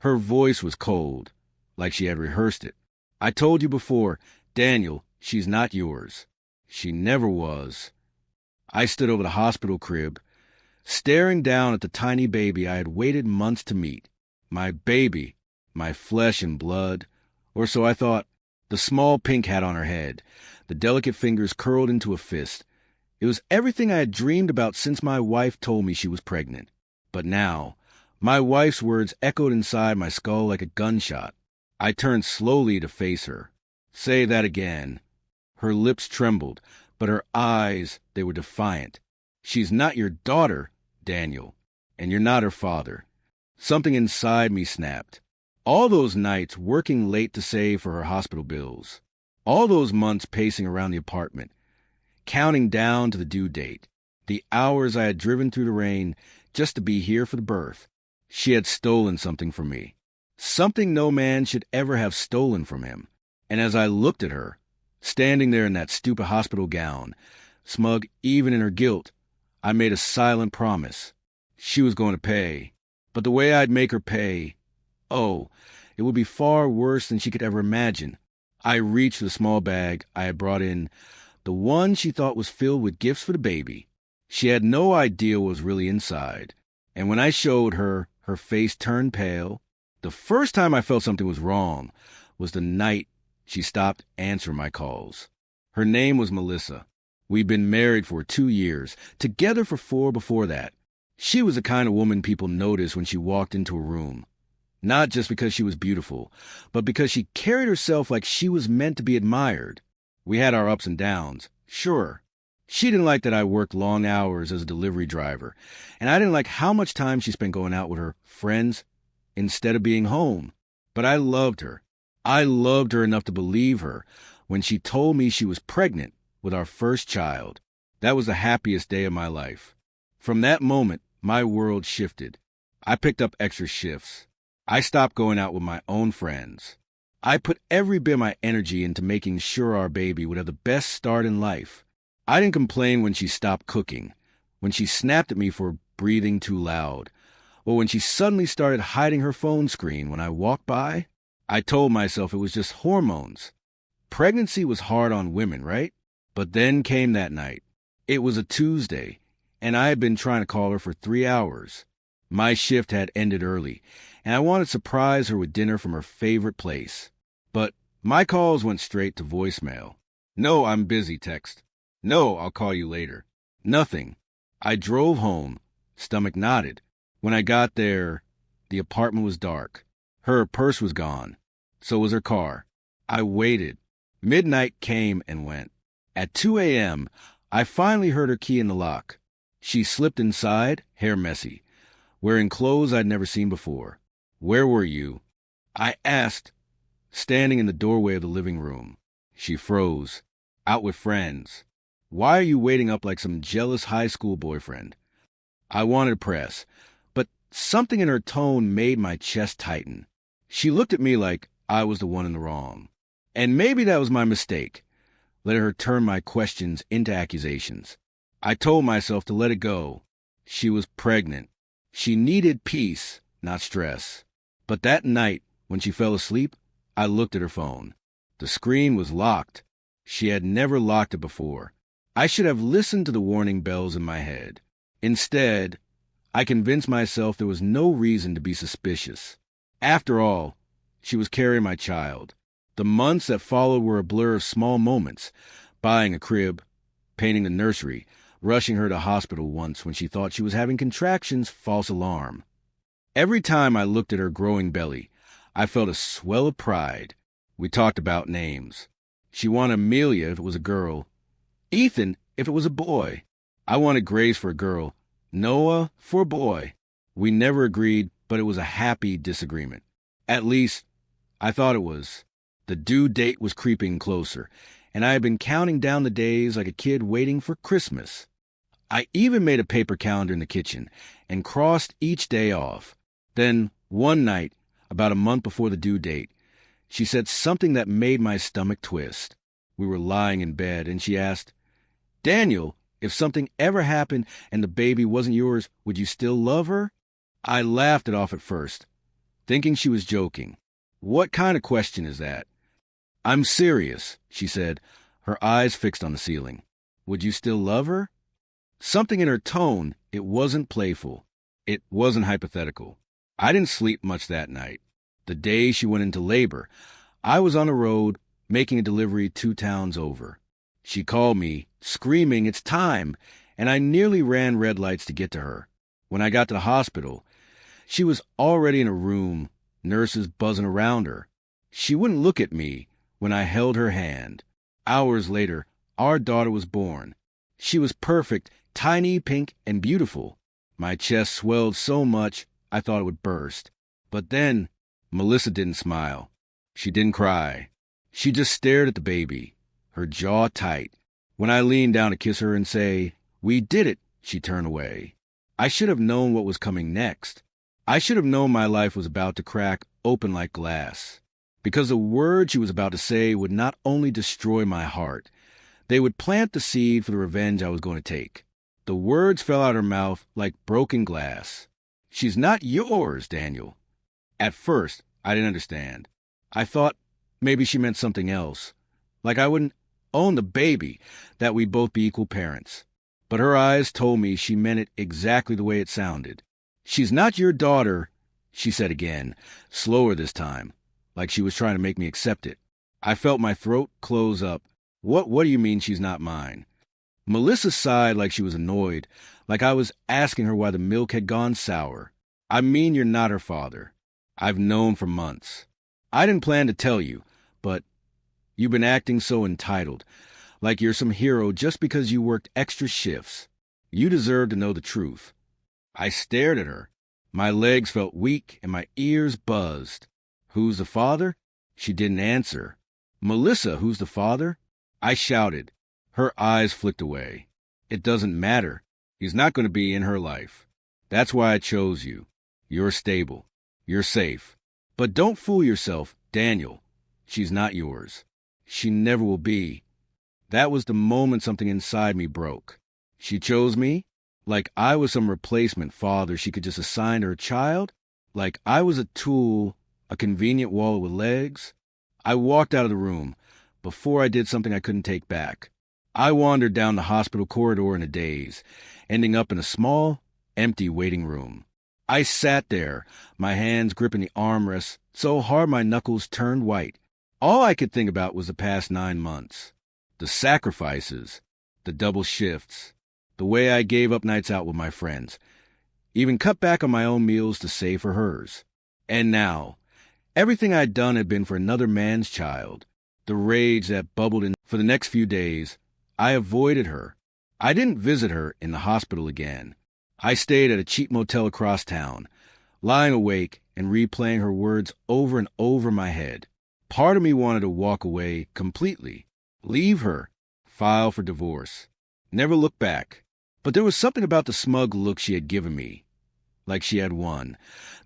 Her voice was cold, like she had rehearsed it. "I told you before, Daniel, she's not yours. She never was." I stood over the hospital crib, staring down at the tiny baby I had waited months to meet. My baby, my flesh and blood, or so I thought. The small pink hat on her head, the delicate fingers curled into a fist. It was everything I had dreamed about since my wife told me she was pregnant. But now, my wife's words echoed inside my skull like a gunshot. I turned slowly to face her. "Say that again." Her lips trembled, but her eyes, they were defiant. "She's not your daughter, Daniel, and you're not her father." Something inside me snapped. All those nights working late to save for her hospital bills. All those months pacing around the apartment, counting down to the due date. The hours I had driven through the rain just to be here for the birth. She had stolen something from me. Something no man should ever have stolen from him. And as I looked at her, standing there in that stupid hospital gown, smug even in her guilt, I made a silent promise. She was going to pay. But the way I'd make her pay, oh, it would be far worse than she could ever imagine. I reached for the small bag I had brought in, the one she thought was filled with gifts for the baby. She had no idea what was really inside. And when I showed her, her face turned pale. The first time I felt something was wrong was the night she stopped answering my calls. Her name was Melissa. We'd been married for 2 years, together for 4 before that. She was the kind of woman people noticed when she walked into a room. Not just because she was beautiful, but because she carried herself like she was meant to be admired. We had our ups and downs, sure. She didn't like that I worked long hours as a delivery driver, and I didn't like how much time she spent going out with her friends instead of being home. But I loved her. I loved her enough to believe her when she told me she was pregnant with our first child. That was the happiest day of my life. From that moment, my world shifted. I picked up extra shifts. I stopped going out with my own friends. I put every bit of my energy into making sure our baby would have the best start in life. I didn't complain when she stopped cooking, when she snapped at me for breathing too loud, or when she suddenly started hiding her phone screen when I walked by. I told myself it was just hormones. Pregnancy was hard on women, right? But then came that night. It was a Tuesday, and I had been trying to call her for 3 hours. My shift had ended early, and I wanted to surprise her with dinner from her favorite place. But my calls went straight to voicemail. "No, I'm busy" text. "No, I'll call you later." Nothing. I drove home, stomach knotted. When I got there, the apartment was dark. Her purse was gone. So was her car. I waited. Midnight came and went. At 2 a.m., I finally heard her key in the lock. She slipped inside, hair messy, wearing clothes I'd never seen before. "Where were you?" I asked, standing in the doorway of the living room. She froze. "Out with friends." "Why are you waiting up like some jealous high school boyfriend?" I wanted to press, but something in her tone made my chest tighten. She looked at me like I was the one in the wrong. And maybe that was my mistake, letting her turn my questions into accusations. I told myself to let it go. She was pregnant. She needed peace, not stress. But that night, when she fell asleep, I looked at her phone. The screen was locked. She had never locked it before. I should have listened to the warning bells in my head. Instead, I convinced myself there was no reason to be suspicious. After all, she was carrying my child. The months that followed were a blur of small moments. Buying a crib, painting the nursery, rushing her to hospital once when she thought she was having contractions, false alarm. Every time I looked at her growing belly, I felt a swell of pride. We talked about names. She wanted Amelia if it was a girl, Ethan if it was a boy. I wanted Grace for a girl, Noah for a boy. We never agreed, but it was a happy disagreement. At least, I thought it was. The due date was creeping closer, and I had been counting down the days like a kid waiting for Christmas. I even made a paper calendar in the kitchen and crossed each day off. Then, one night, about a month before the due date, she said something that made my stomach twist. We were lying in bed, and she asked, "Daniel, if something ever happened and the baby wasn't yours, would you still love her?" I laughed it off at first. thinking she was joking. What kind of question is that? I'm serious, she said, her eyes fixed on the ceiling. Would you still love her? Something in her tone, it wasn't playful. It wasn't hypothetical. I didn't sleep much that night. The day she went into labor, I was on the road making a delivery 2 towns over. She called me, screaming, "It's time!" and I nearly ran red lights to get to her. When I got to the hospital, she was already in a room, nurses buzzing around her. She wouldn't look at me when I held her hand. Hours later, our daughter was born. She was perfect, tiny, pink, and beautiful. My chest swelled so much I thought it would burst. But then, Melissa didn't smile. She didn't cry. She just stared at the baby, her jaw tight. When I leaned down to kiss her and say, "We did it," she turned away. I should have known what was coming next. I should have known my life was about to crack open like glass. Because the words she was about to say would not only destroy my heart, they would plant the seed for the revenge I was going to take. The words fell out of her mouth like broken glass. "She's not yours, Daniel." At first, I didn't understand. I thought maybe she meant something else. Like I wouldn't own the baby, that we'd both be equal parents. But her eyes told me she meant it exactly the way it sounded. "She's not your daughter," she said again, slower this time, like she was trying to make me accept it. I felt my throat close up. What do you mean she's not mine?" Melissa sighed like she was annoyed, like I was asking her why the milk had gone sour. "I mean you're not her father. I've known for months. I didn't plan to tell you, but you've been acting so entitled, like you're some hero just because you worked extra shifts. You deserve to know the truth." I stared at her. My legs felt weak and my ears buzzed. "Who's the father?" She didn't answer. "Melissa, who's the father?" I shouted. Her eyes flicked away. "It doesn't matter. He's not going to be in her life. That's why I chose you. You're stable. You're safe. But don't fool yourself, Daniel. She's not yours. She never will be." That was the moment something inside me broke. She chose me? Like I was some replacement father she could just assign to her child? Like I was a tool, a convenient wallet with legs? I walked out of the room before I did something I couldn't take back. I wandered down the hospital corridor in a daze, ending up in a small, empty waiting room. I sat there, my hands gripping the armrests so hard my knuckles turned white. All I could think about was the past 9 months. The sacrifices, the double shifts, the way I gave up nights out with my friends, even cut back on my own meals to save for hers. And now, everything I'd done had been for another man's child. The rage that bubbled in for the next few days, I avoided her. I didn't visit her in the hospital again. I stayed at a cheap motel across town, lying awake and replaying her words over and over in my head. Part of me wanted to walk away completely, leave her, file for divorce, never look back. But there was something about the smug look she had given me, like she had won,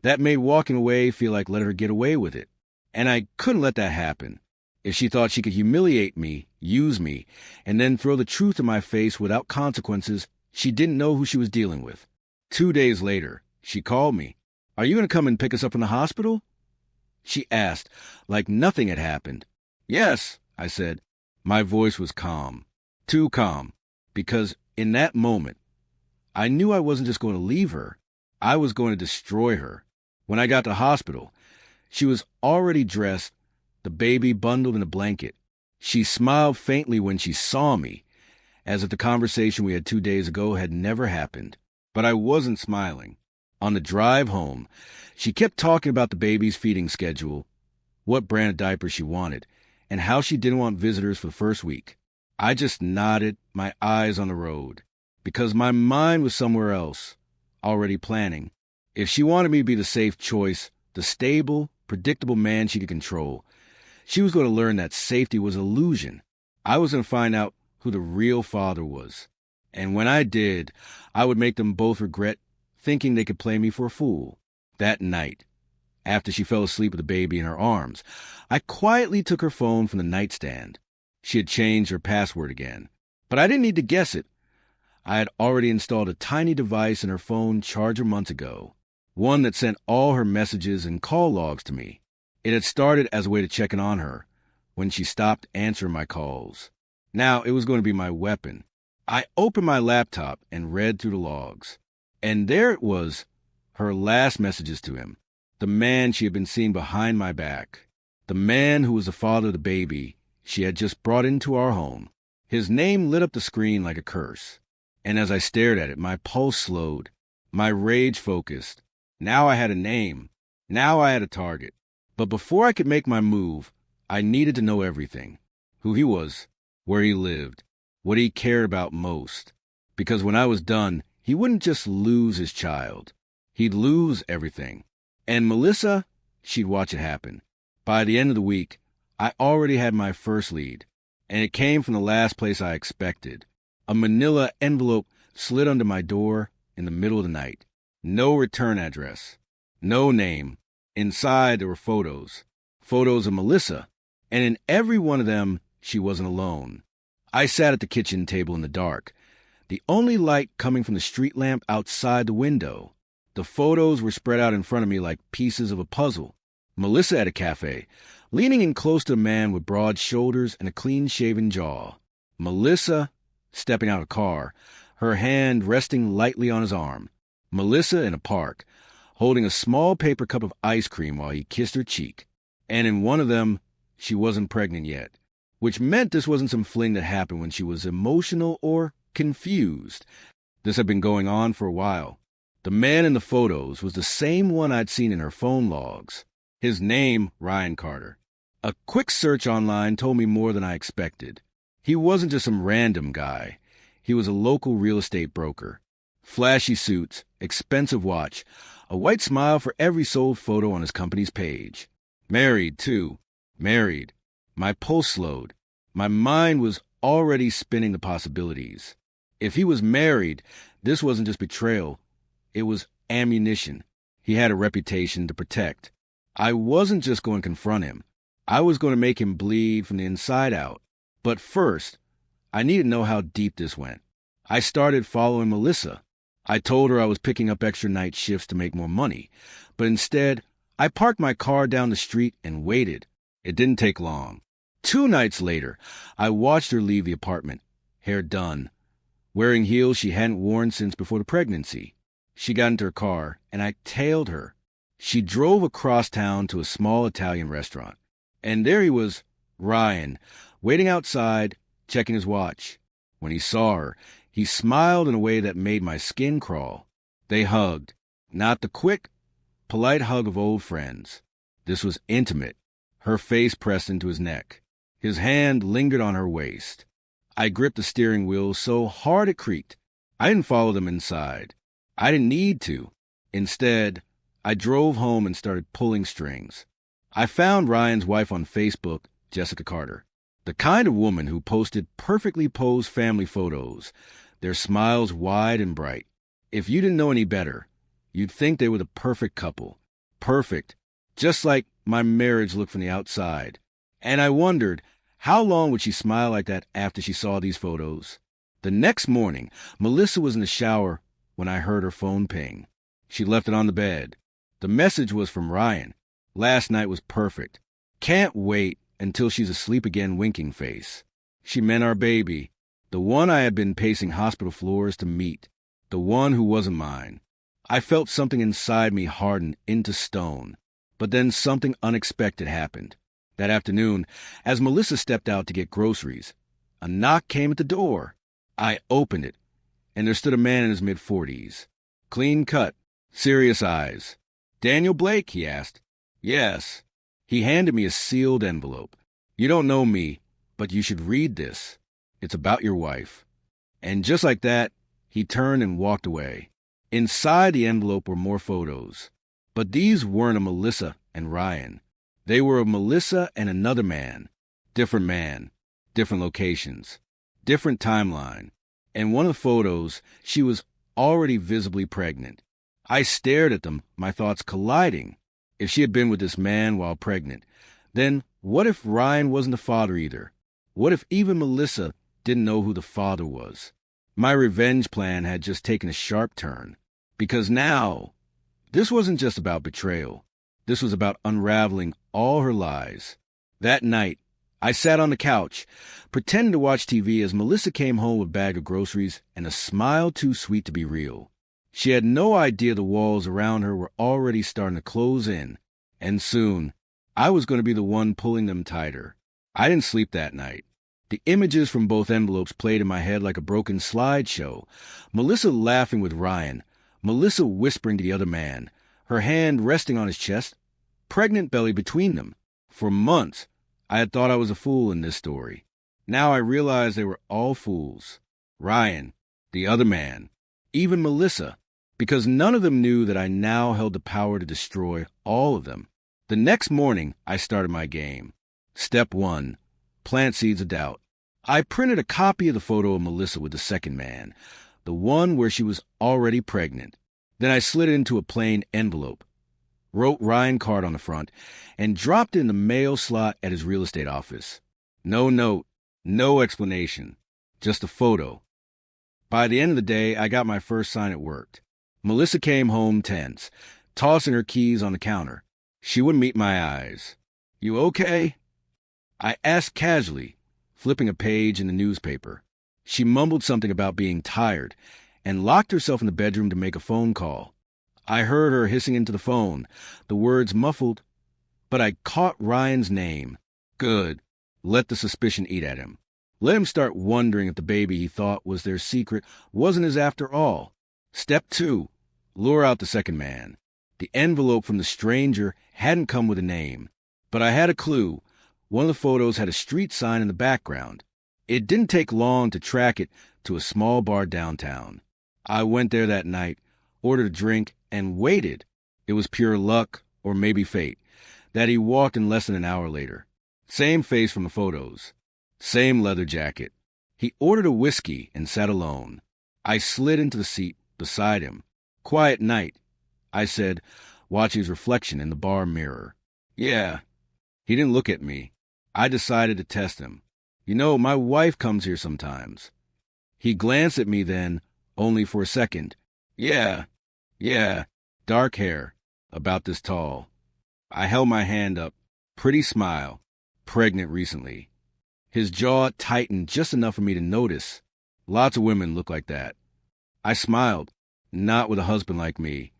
that made walking away feel like letting her get away with it. And I couldn't let that happen. If she thought she could humiliate me, use me, and then throw the truth in my face without consequences, she didn't know who she was dealing with. 2 days later, she called me. "Are you going to come and pick us up from the hospital?" She asked, like nothing had happened. "Yes," I said. My voice was calm. Too calm. Because in that moment, I knew I wasn't just going to leave her. I was going to destroy her. When I got to the hospital, she was already dressed, the baby bundled in a blanket. She smiled faintly when she saw me, as if the conversation we had 2 days ago had never happened. But I wasn't smiling. On the drive home, she kept talking about the baby's feeding schedule, what brand of diaper she wanted, and how she didn't want visitors for the first week. I just nodded, my eyes on the road, because my mind was somewhere else, already planning. If she wanted me to be the safe choice, the stable, predictable man she could control, she was going to learn that safety was an illusion. I was going to find out who the real father was. And when I did, I would make them both regret thinking they could play me for a fool. That night, after she fell asleep with the baby in her arms, I quietly took her phone from the nightstand. She had changed her password again. But I didn't need to guess it. I had already installed a tiny device in her phone charger months ago. one that sent all her messages and call logs to me. It had started as a way to check in on her when she stopped answering my calls. Now it was going to be my weapon. I opened my laptop and read through the logs. And there it was, her last messages to him, the man she had been seeing behind my back, the man who was the father of the baby she had just brought into our home. His name lit up the screen like a curse. And as I stared at it, my pulse slowed, my rage focused. Now I had a name. Now I had a target. But before I could make my move, I needed to know everything. Who he was, where he lived, what he cared about most. Because when I was done, he wouldn't just lose his child. He'd lose everything. And Melissa, she'd watch it happen. By the end of the week, I already had my first lead, and it came from the last place I expected. A manila envelope slid under my door in the middle of the night. No return address. No name. Inside there were photos. Photos of Melissa. And in every one of them, she wasn't alone. I sat at the kitchen table in the dark, the only light coming from the street lamp outside the window. The photos were spread out in front of me like pieces of a puzzle. Melissa at a cafe, leaning in close to a man with broad shoulders and a clean-shaven jaw. Melissa stepping out of a car, her hand resting lightly on his arm. Melissa in a park, holding a small paper cup of ice cream while he kissed her cheek. And in one of them, she wasn't pregnant yet, which meant this wasn't some fling that happened when she was emotional or confused. This had been going on for a while. The man in the photos was the same one I'd seen in her phone logs. His name, Ryan Carter. A quick search online told me more than I expected. He wasn't just some random guy. He was a local real estate broker. Flashy suits, expensive watch, a white smile for every sold photo on his company's page. Married, too. Married. My pulse slowed. My mind was already spinning the possibilities. If he was married, this wasn't just betrayal. It was ammunition. He had a reputation to protect. I wasn't just going to confront him. I was going to make him bleed from the inside out. But first, I needed to know how deep this went. I started following Melissa. I told her I was picking up extra night shifts to make more money. But instead, I parked my car down the street and waited. It didn't take long. 2 nights later, I watched her leave the apartment, hair done, wearing heels she hadn't worn since before the pregnancy. She got into her car, and I tailed her. She drove across town to a small Italian restaurant. And there he was, Ryan, waiting outside, checking his watch. When he saw her, he smiled in a way that made my skin crawl. They hugged. Not the quick, polite hug of old friends. This was intimate. Her face pressed into his neck. His hand lingered on her waist. I gripped the steering wheel so hard it creaked. I didn't follow them inside. I didn't need to. Instead, I drove home and started pulling strings. I found Ryan's wife on Facebook, Jessica Carter, the kind of woman who posted perfectly posed family photos, their smiles wide and bright. If you didn't know any better, you'd think they were the perfect couple. Perfect, just like my marriage looked from the outside. And I wondered, how long would she smile like that after she saw these photos? The next morning, Melissa was in the shower when I heard her phone ping. She left it on the bed. The message was from Ryan. Last night was perfect. Can't wait until she's asleep again, winking face. She meant our baby, the one I had been pacing hospital floors to meet, the one who wasn't mine. I felt something inside me harden into stone. But then something unexpected happened. That afternoon, as Melissa stepped out to get groceries, a knock came at the door. I opened it, and there stood a man in his mid-40s. Clean cut, serious eyes. "Daniel Blake?" he asked. "Yes." He handed me a sealed envelope. "You don't know me, but you should read this. It's about your wife." And just like that, he turned and walked away. Inside the envelope were more photos. But these weren't of Melissa and Ryan. They were of Melissa and another man, different locations, different timeline. In one of the photos, she was already visibly pregnant. I stared at them, my thoughts colliding. If she had been with this man while pregnant, then what if Ryan wasn't the father either? What if even Melissa didn't know who the father was? My revenge plan had just taken a sharp turn. Because now This wasn't just about betrayal. This was about unraveling all her lies. That night, I sat on the couch, pretending to watch TV as Melissa came home with a bag of groceries and a smile too sweet to be real. She had no idea the walls around her were already starting to close in, and soon, I was going to be the one pulling them tighter. I didn't sleep that night. The images from both envelopes played in my head like a broken slideshow. Melissa laughing with Ryan, Melissa whispering to the other man, her hand resting on his chest, pregnant belly between them. For months, I had thought I was a fool in this story. Now I realized they were all fools. Ryan, the other man, even Melissa, because none of them knew that I now held the power to destroy all of them. The next morning, I started my game. Step 1. Plant seeds of doubt. I printed a copy of the photo of Melissa with the second man, the one where she was already pregnant. Then I slid it into a plain envelope, wrote Ryan card on the front, and dropped it in the mail slot at his real estate office. No note, no explanation, just a photo. By the end of the day, I got my first sign it worked. Melissa came home tense, tossing her keys on the counter. She wouldn't meet my eyes. "You okay?" I asked casually, flipping a page in the newspaper. She mumbled something about being tired and locked herself in the bedroom to make a phone call. I heard her hissing into the phone, the words muffled, but I caught Ryan's name. Good. Let the suspicion eat at him. Let him start wondering if the baby he thought was their secret wasn't his after all. Step 2. Lure out the second man. The envelope from the stranger hadn't come with a name, but I had a clue. One of the photos had a street sign in the background. It didn't take long to track it to a small bar downtown. I went there that night, ordered a drink, and waited. It was pure luck, or maybe fate, that he walked in less than an hour later. Same face from the photos. Same leather jacket. He ordered a whiskey and sat alone. I slid into the seat beside him. "Quiet night," I said, watching his reflection in the bar mirror. "Yeah." He didn't look at me. I decided to test him. "You know, my wife comes here sometimes." He glanced at me then, only for a second. Yeah. Dark hair, about this tall." I held my hand up. Pretty smile. Pregnant recently. His jaw tightened just enough for me to notice. Lots of women look like that. I smiled. Not with a husband like me.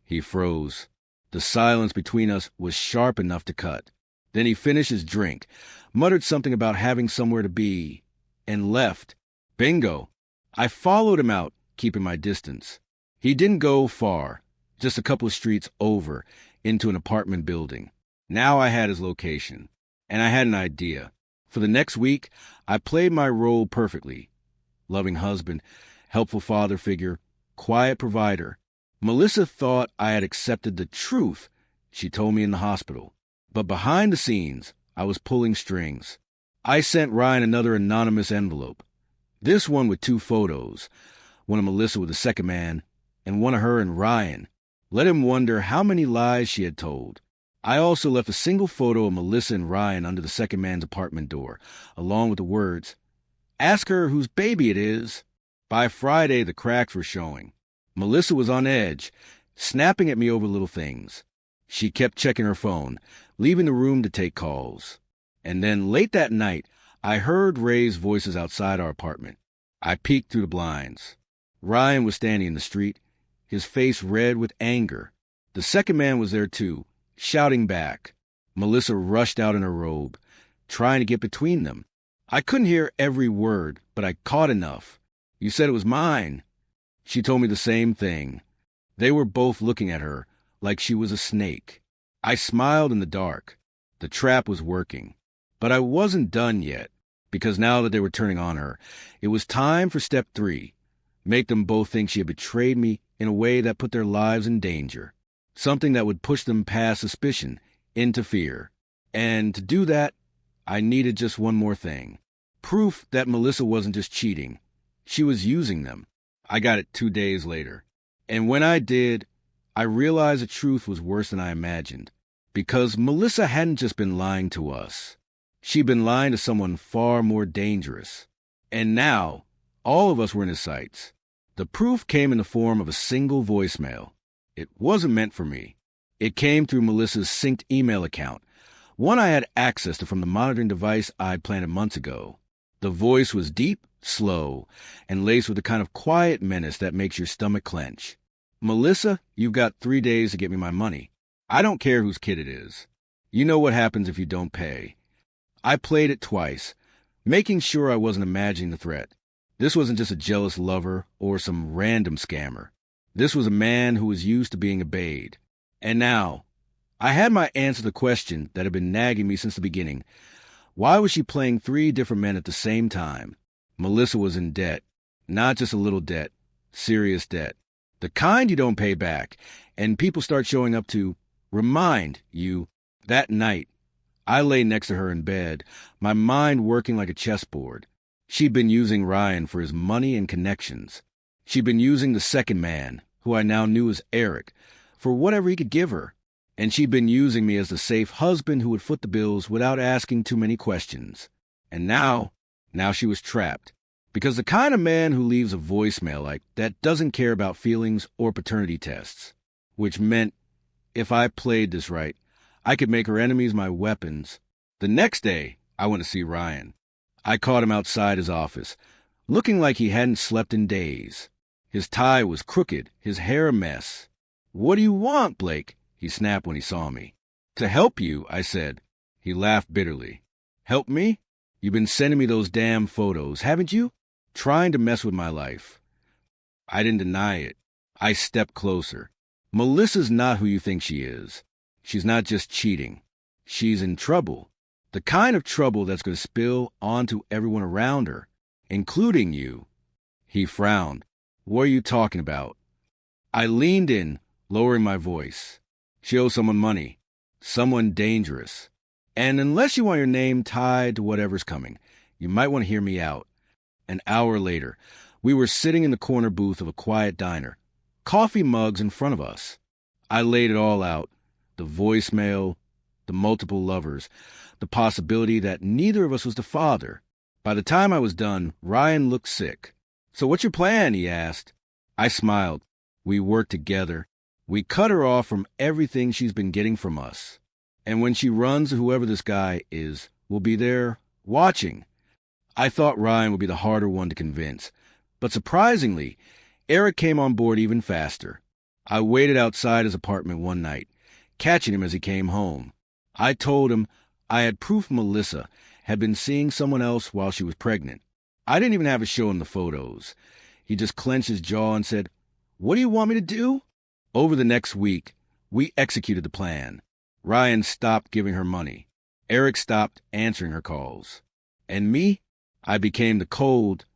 He froze. The silence between us was sharp enough to cut. Then he finished his drink, muttered something about having somewhere to be, and left. Bingo. I followed him out, keeping my distance. He didn't go far, just a couple of streets over, into an apartment building. Now I had his location, and I had an idea. For the next week, I played my role perfectly. Loving husband, helpful father figure, quiet provider. Melissa thought I had accepted the truth she told me in the hospital. But behind the scenes, I was pulling strings. I sent Ryan another anonymous envelope. This one with 2 photos, one of Melissa with the second man, and one of her and Ryan. Let him wonder how many lies she had told. I also left a single photo of Melissa and Ryan under the second man's apartment door, along with the words, "Ask her whose baby it is." By Friday, the cracks were showing. Melissa was on edge, snapping at me over little things. She kept checking her phone, leaving the room to take calls. And then late that night, I heard raised voices outside our apartment. I peeked through the blinds. Ryan was standing in the street, his face red with anger. The second man was there too, shouting back. Melissa rushed out in her robe, trying to get between them. I couldn't hear every word, but I caught enough. "You said it was mine." She told me the same thing. They were both looking at her, like she was a snake. I smiled in the dark. The trap was working. But I wasn't done yet, because now that they were turning on her, it was time for step 3. Make them both think she had betrayed me in a way that put their lives in danger. Something that would push them past suspicion, into fear. And to do that, I needed just one more thing. Proof that Melissa wasn't just cheating. She was using them. I got it 2 days later. And when I did, I realized the truth was worse than I imagined. Because Melissa hadn't just been lying to us. She'd been lying to someone far more dangerous. And now, all of us were in his sights. The proof came in the form of a single voicemail. It wasn't meant for me. It came through Melissa's synced email account, one I had access to from the monitoring device I'd planted months ago. The voice was deep, slow, and laced with the kind of quiet menace that makes your stomach clench. Melissa, you've got 3 days to get me my money. I don't care whose kid it is. You know what happens if you don't pay. I played it twice, making sure I wasn't imagining the threat. This wasn't just a jealous lover or some random scammer. This was a man who was used to being obeyed. And now, I had my answer to the question that had been nagging me since the beginning. Why was she playing 3 different men at the same time? Melissa was in debt. Not just a little debt. Serious debt. The kind you don't pay back, and people start showing up to remind you. That night, I lay next to her in bed, my mind working like a chessboard. She'd been using Ryan for his money and connections. She'd been using the second man, who I now knew as Eric, for whatever he could give her. And she'd been using me as the safe husband who would foot the bills without asking too many questions. And now she was trapped. Because the kind of man who leaves a voicemail like that doesn't care about feelings or paternity tests. Which meant, if I played this right, I could make her enemies my weapons. The next day, I went to see Ryan. I caught him outside his office, looking like he hadn't slept in days. His tie was crooked, his hair a mess. "What do you want, Blake?" he snapped when he saw me. "To help you," I said. He laughed bitterly. "Help me? You've been sending me those damn photos, haven't you? Trying to mess with my life." I didn't deny it. I stepped closer. "Melissa's not who you think she is. She's not just cheating. She's in trouble. The kind of trouble that's going to spill onto everyone around her, including you." He frowned. "What are you talking about?" I leaned in, lowering my voice. "She owes someone money. Someone dangerous. And unless you want your name tied to whatever's coming, you might want to hear me out." An hour later, we were sitting in the corner booth of a quiet diner, coffee mugs in front of us. I laid it all out. The voicemail, the multiple lovers, the possibility that neither of us was the father. By the time I was done, Ryan looked sick. "So what's your plan?" he asked. I smiled. We worked together. We cut her off from everything she's been getting from us. And when she runs to whoever this guy is, we'll be there, watching. I thought Ryan would be the harder one to convince. But surprisingly, Eric came on board even faster. I waited outside his apartment one night, catching him as he came home. I told him I had proof Melissa had been seeing someone else while she was pregnant. I didn't even have to show him the photos. He just clenched his jaw and said, "What do you want me to do?" Over the next week, we executed the plan. Ryan stopped giving her money. Eric stopped answering her calls. And me? I became the cold,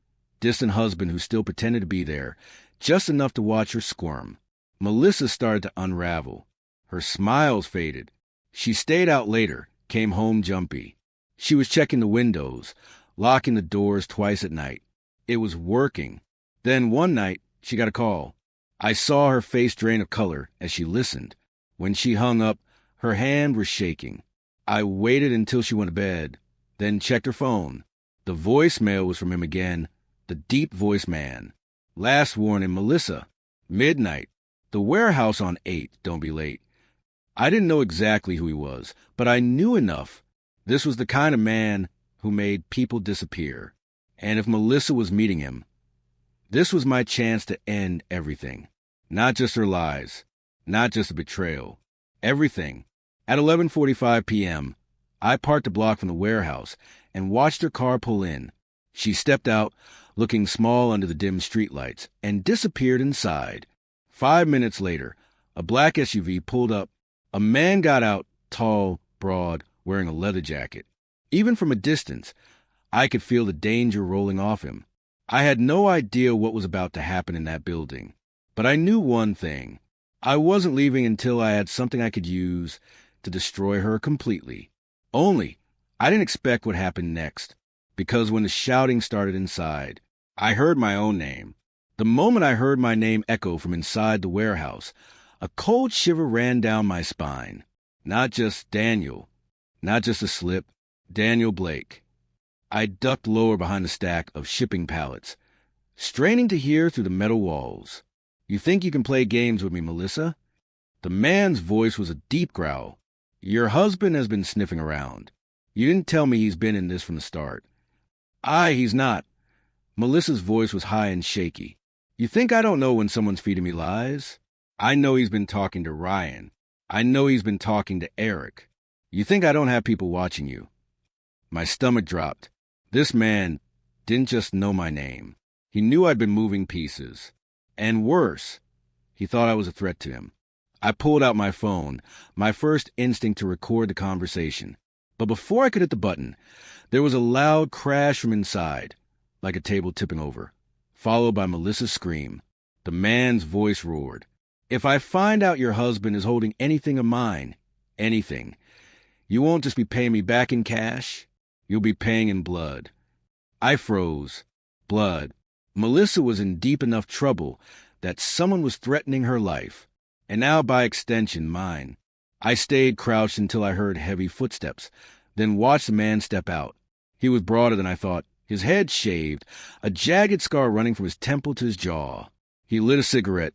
distant husband who still pretended to be there, just enough to watch her squirm. Melissa started to unravel. Her smiles faded. She stayed out later, came home jumpy. She was checking the windows, locking the doors twice at night. It was working. Then one night, she got a call. I saw her face drain of color as she listened. When she hung up, her hand was shaking. I waited until she went to bed, then checked her phone. The voicemail was from him again, the deep voice man. Last warning, Melissa. Midnight. The warehouse on 8, don't be late. I didn't know exactly who he was, but I knew enough. This was the kind of man who made people disappear. And if Melissa was meeting him, this was my chance to end everything. Not just her lies, not just a betrayal. Everything. At 11:45 p.m., I parked a block from the warehouse and watched her car pull in. She stepped out, looking small under the dim streetlights, and disappeared inside. 5 minutes later, a black SUV pulled up. A man got out, tall, broad, wearing a leather jacket. Even from a distance, I could feel the danger rolling off him. I had no idea what was about to happen in that building. But I knew one thing. I wasn't leaving until I had something I could use to destroy her completely. Only, I didn't expect what happened next, because when the shouting started inside, I heard my own name. The moment I heard my name echo from inside the warehouse, a cold shiver ran down my spine. Not just Daniel, not just a slip, Daniel Blake. I ducked lower behind the stack of shipping pallets, straining to hear through the metal walls. "You think you can play games with me, Melissa? The man's voice was a deep growl. "Your husband has been sniffing around. You didn't tell me he's been in this from the start." He's not." Melissa's voice was high and shaky. "You think I don't know when someone's feeding me lies? I know he's been talking to Ryan. I know he's been talking to Eric. You think I don't have people watching you?" My stomach dropped. This man didn't just know my name. He knew I'd been moving pieces. And worse, he thought I was a threat to him. I pulled out my phone, my first instinct to record the conversation. But before I could hit the button, there was a loud crash from inside, like a table tipping over, followed by Melissa's scream. The man's voice roared, "If I find out your husband is holding anything of mine, anything, you won't just be paying me back in cash, you'll be paying in blood." I froze. Blood. Melissa was in deep enough trouble that someone was threatening her life, and now by extension mine. I stayed crouched until I heard heavy footsteps, then watched the man step out. He was broader than I thought, his head shaved, a jagged scar running from his temple to his jaw. He lit a cigarette,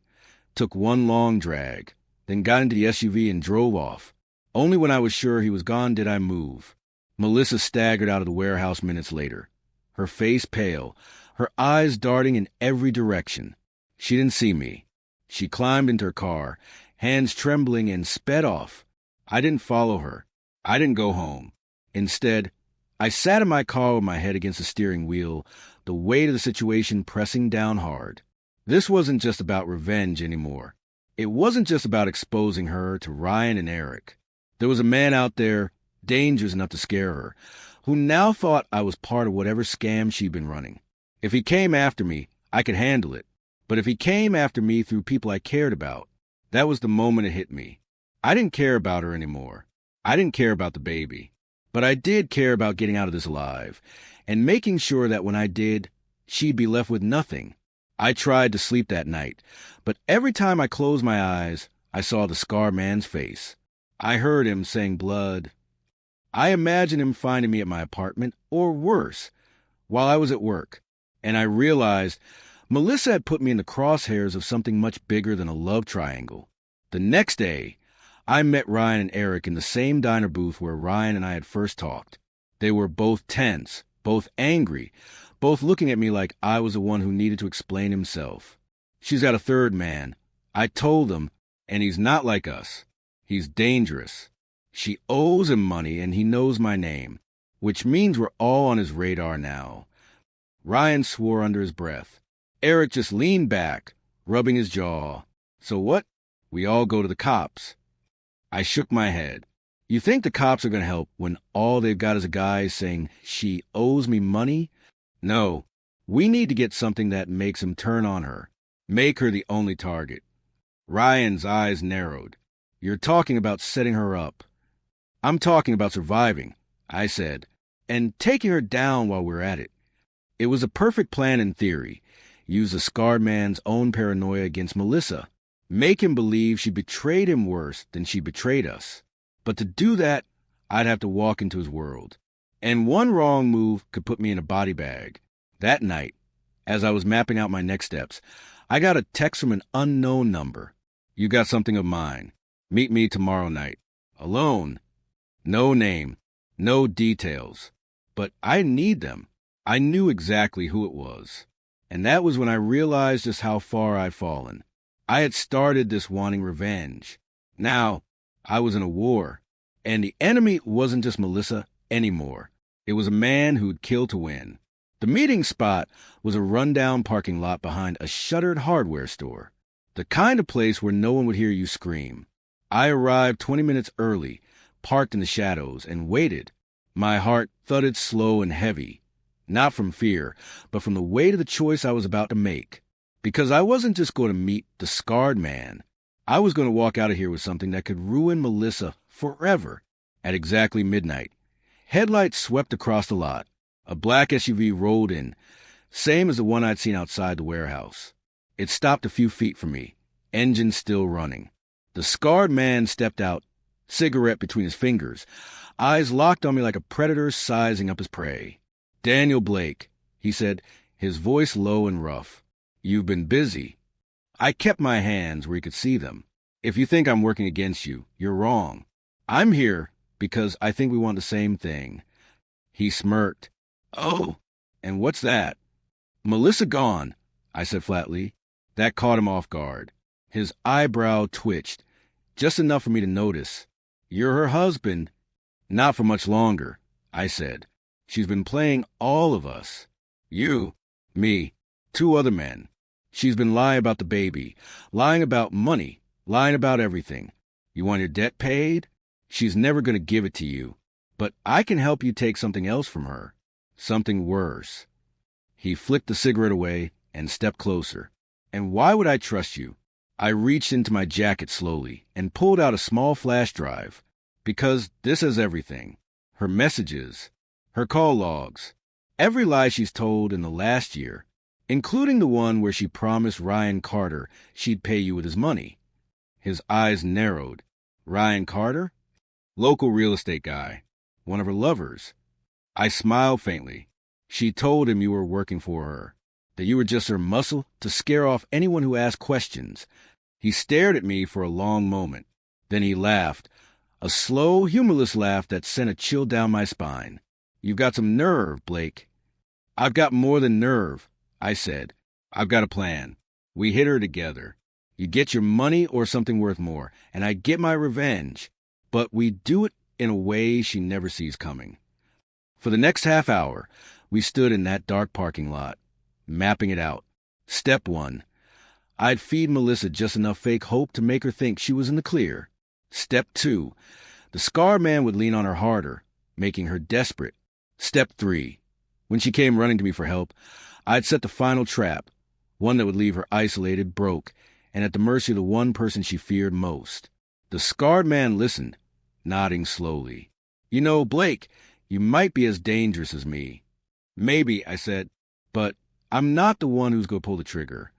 took one long drag, then got into the SUV and drove off. Only when I was sure he was gone did I move. Melissa staggered out of the warehouse minutes later, her face pale, her eyes darting in every direction. She didn't see me. She climbed into her car, hands trembling, and sped off. I didn't follow her. I didn't go home. Instead, I sat in my car with my head against the steering wheel, the weight of the situation pressing down hard. This wasn't just about revenge anymore. It wasn't just about exposing her to Ryan and Eric. There was a man out there, dangerous enough to scare her, who now thought I was part of whatever scam she'd been running. If he came after me, I could handle it. But if he came after me through people I cared about, that was the moment it hit me. I didn't care about her anymore. I didn't care about the baby. But I did care about getting out of this alive, and making sure that when I did, she'd be left with nothing. I tried to sleep that night, but every time I closed my eyes, I saw the scarred man's face. I heard him saying blood. I imagined him finding me at my apartment, or worse, while I was at work, and I realized Melissa had put me in the crosshairs of something much bigger than a love triangle. The next day, I met Ryan and Eric in the same diner booth where Ryan and I had first talked. They were both tense, both angry, both looking at me like I was the one who needed to explain himself. "She's got a third man," I told them, "and he's not like us. He's dangerous. She owes him money and he knows my name, which means we're all on his radar now." Ryan swore under his breath. Eric just leaned back, rubbing his jaw. "So what? We all go to the cops." I shook my head. "You think the cops are going to help when all they've got is a guy saying she owes me money? No, we need to get something that makes him turn on her, make her the only target." Ryan's eyes narrowed. "You're talking about setting her up." "I'm talking about surviving," I said, "and taking her down while we're at it." It was a perfect plan in theory. Use the scarred man's own paranoia against Melissa. Make him believe she betrayed him worse than she betrayed us. But to do that, I'd have to walk into his world. And one wrong move could put me in a body bag. That night, as I was mapping out my next steps, I got a text from an unknown number. "You got something of mine. Meet me tomorrow night." Alone. No name. No details. But I need them. I knew exactly who it was. And that was when I realized just how far I'd fallen. I had started this wanting revenge. Now, I was in a war. And the enemy wasn't just Melissa anymore. It was a man who'd kill to win. The meeting spot was a rundown parking lot behind a shuttered hardware store. The kind of place where no one would hear you scream. I arrived 20 minutes early, parked in the shadows, and waited. My heart thudded slow and heavy. Not from fear, but from the weight of the choice I was about to make. Because I wasn't just going to meet the scarred man. I was going to walk out of here with something that could ruin Melissa forever. At exactly midnight, headlights swept across the lot. A black SUV rolled in, same as the one I'd seen outside the warehouse. It stopped a few feet from me, engine still running. The scarred man stepped out, cigarette between his fingers, eyes locked on me like a predator sizing up his prey. "Daniel Blake," he said, his voice low and rough. "You've been busy." I kept my hands where he could see them. If you think I'm working against you, you're wrong. I'm here because I think we want the same thing. He smirked. Oh, and what's that? Melissa gone, I said flatly. That caught him off guard. His eyebrow twitched, just enough for me to notice. You're her husband. Not for much longer, I said. She's been playing all of us. You, me, 2 other men. She's been lying about the baby, lying about money, lying about everything. You want your debt paid? She's never going to give it to you. But I can help you take something else from her. Something worse. He flicked the cigarette away and stepped closer. And why would I trust you? I reached into my jacket slowly and pulled out a small flash drive. Because this has everything. Her messages, her call logs, every lie she's told in the last year, including the one where she promised Ryan Carter she'd pay you with his money. His eyes narrowed. Ryan Carter? Local real estate guy. One of her lovers. I smiled faintly. She told him you were working for her, that you were just her muscle to scare off anyone who asked questions. He stared at me for a long moment. Then he laughed, a slow, humorless laugh that sent a chill down my spine. You've got some nerve, Blake. I've got more than nerve, I said. I've got a plan. We hit her together. You get your money or something worth more, and I get my revenge. But we do it in a way she never sees coming. For the next half hour, we stood in that dark parking lot, mapping it out. Step 1. I'd feed Melissa just enough fake hope to make her think she was in the clear. Step 2. The scarred man would lean on her harder, making her desperate. Step 3. When she came running to me for help, I'd set the final trap, one that would leave her isolated, broke, and at the mercy of the one person she feared most. The scarred man listened, nodding slowly. You know, Blake, you might be as dangerous as me. Maybe, I said, but I'm not the one who's going to pull the trigger.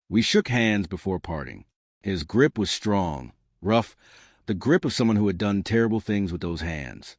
We shook hands before parting. His grip was strong, rough, the grip of someone who had done terrible things with those hands.